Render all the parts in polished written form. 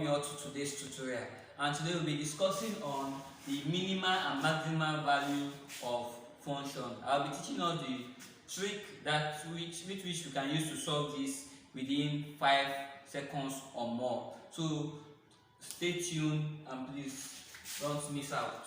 welcome you all to today's tutorial, and today we'll be discussing on the minimal and maximal value of function. I'll be teaching us the trick with which we can use to solve this within 5 seconds or more. So stay tuned and please don't miss out.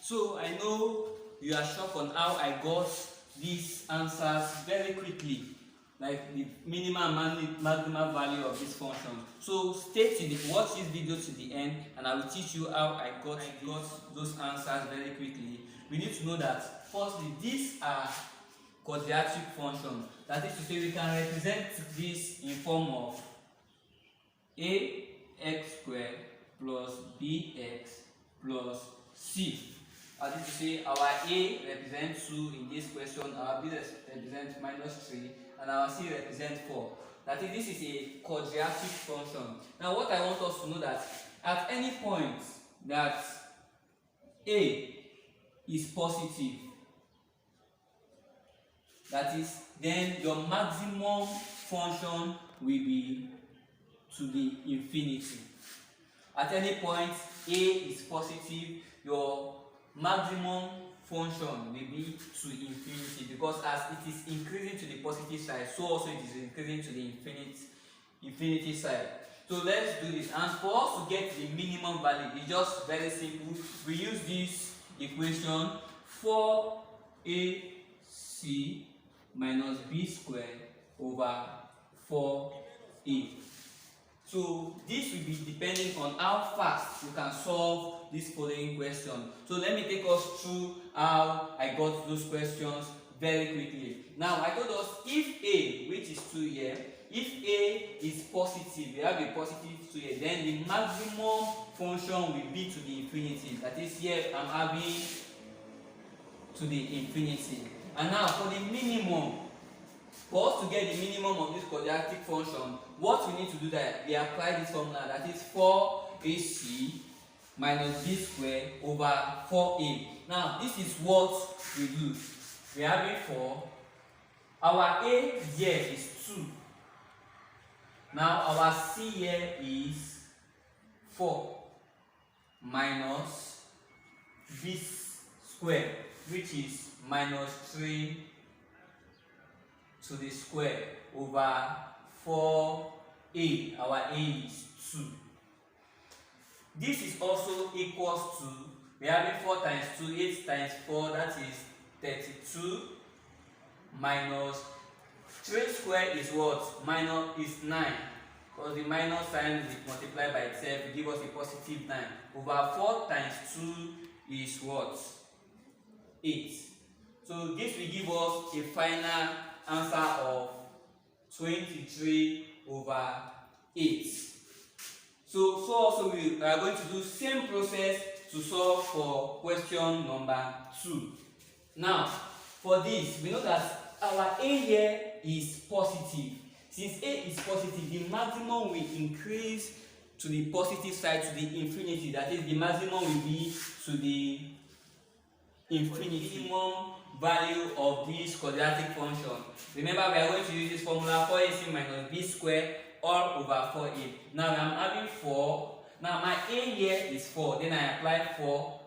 So I know you are shocked on how I got these answers very quickly, like the minimum and maximum value of this function. So watch this video to the end, and I will teach you how I got those answers very quickly. We need to know that firstly, these are quadratic functions. That is to say, we can represent this in form of ax squared plus bx plus c. That is to say, our a represents 2 in this question, our b represents -3, and our c represents 4. That is, this is a quadratic function. Now, what I want us to know that at any point that a is positive, that is, then your maximum function will be to the infinity. At any point a is positive, your maximum function will be to infinity, because as it is increasing to the positive side, so also it is increasing to the infinity side. So let's do this, and for us to get the minimum value, it's just very simple. We use this equation 4ac minus b squared over 4a. So this will be depending on how fast you can solve this following question. So let me take us through how I got those questions very quickly. Now, I told us if a, which is 2 here, if a is positive, we have a positive 2 here, then the maximum function will be to the infinity. That is, here I'm having to the infinity. And now for the minimum, for us to get the minimum of this quadratic function, what we need to do that we apply this formula, that is 4ac minus b squared over 4a. Now, this is what we do. We have it for our a here is 2. Now our c here is 4 minus b squared, which is -3 to the square over 4a. Our a is 2. This is also equals to, we have it 4 times 2, 8 times 4, that is 32, minus 3 squared is what? Is 9, because the minus sign is multiplied by itself, it gives us a positive 9, over 4 times 2 is what? 8. So this will give us a final answer of 23 over 8. So also we are going to do same process to solve for question number 2. Now, for this, we know that our a here is positive. Since a is positive, the maximum will increase to the positive side, to the infinity. That is, the maximum will be to the infinity. Minimum value of this quadratic function. Remember, we are going to use this formula 4ac minus b squared all over 4a. Now I'm having 4. Now my a here is 4. Then I apply 4.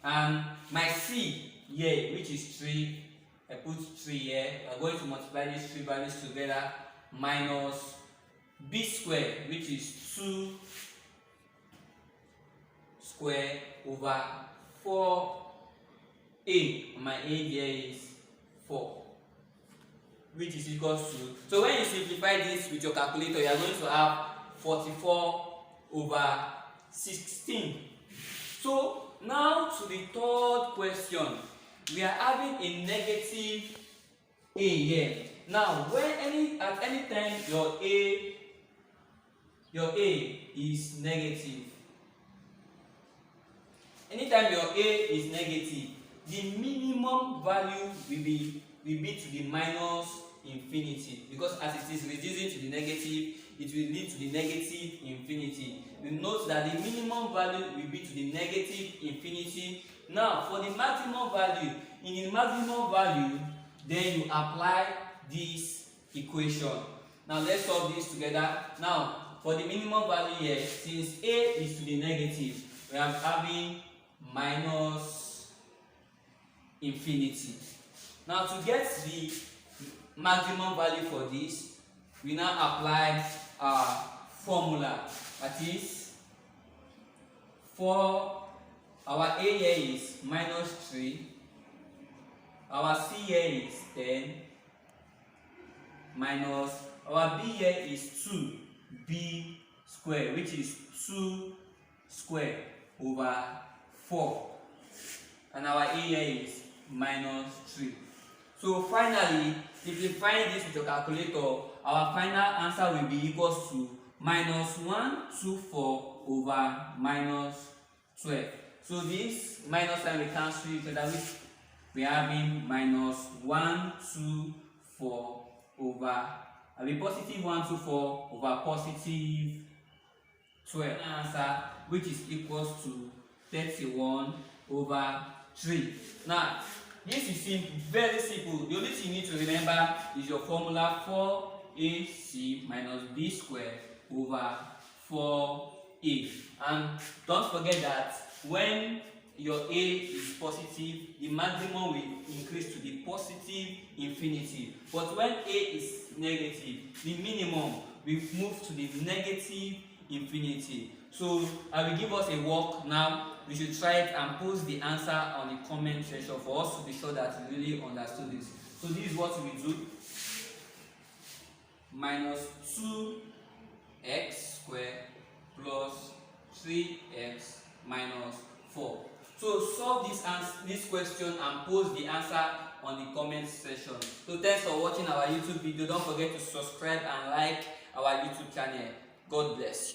And my c here, which is 3, I put 3 here. We are going to multiply these three values together, minus b squared, which is 2 square over 4a. My a here is 4, which is equals to, so when you simplify this with your calculator, you are going to have 44 over 16. So now to the third question. We are having a negative a here. Now when at any time your a is negative, anytime your a is negative, the minimum value will be to the minus infinity, because as it is reducing to the negative, it will lead to the negative infinity. You note that the minimum value will be to the negative infinity. Now for the maximum value, in the maximum value, then you apply this equation. Now let's solve this together. Now for the minimum value here, since a is to the negative, we are having minus infinity. Now to get the maximum value for this, we now apply our formula. That is, for our a here is minus 3, our c here is 10, minus our b here is 2b squared, which is 2 squared over 4, and our a here is minus 3. So finally, simplifying this with your calculator, our final answer will be equals to minus 124 over minus 12. So this minus sign will cancel each other, which we are having minus 124 over, positive 124 over positive 12. Answer, which is equals to 31 over 3. Now this is simple, very simple. The only thing you need to remember is your formula 4ac minus b squared over 4a. And don't forget that when your a is positive, the maximum will increase to the positive infinity. But when a is negative, the minimum will move to the negative infinity. So I will give us a work now. We should try it and post the answer on the comment section for us to be sure that we really understood this. So this is what we do. Minus 2x squared plus 3x minus 4. So solve this question and post the answer on the comment section. So thanks for watching our YouTube video. Don't forget to subscribe and like our YouTube channel. God bless you.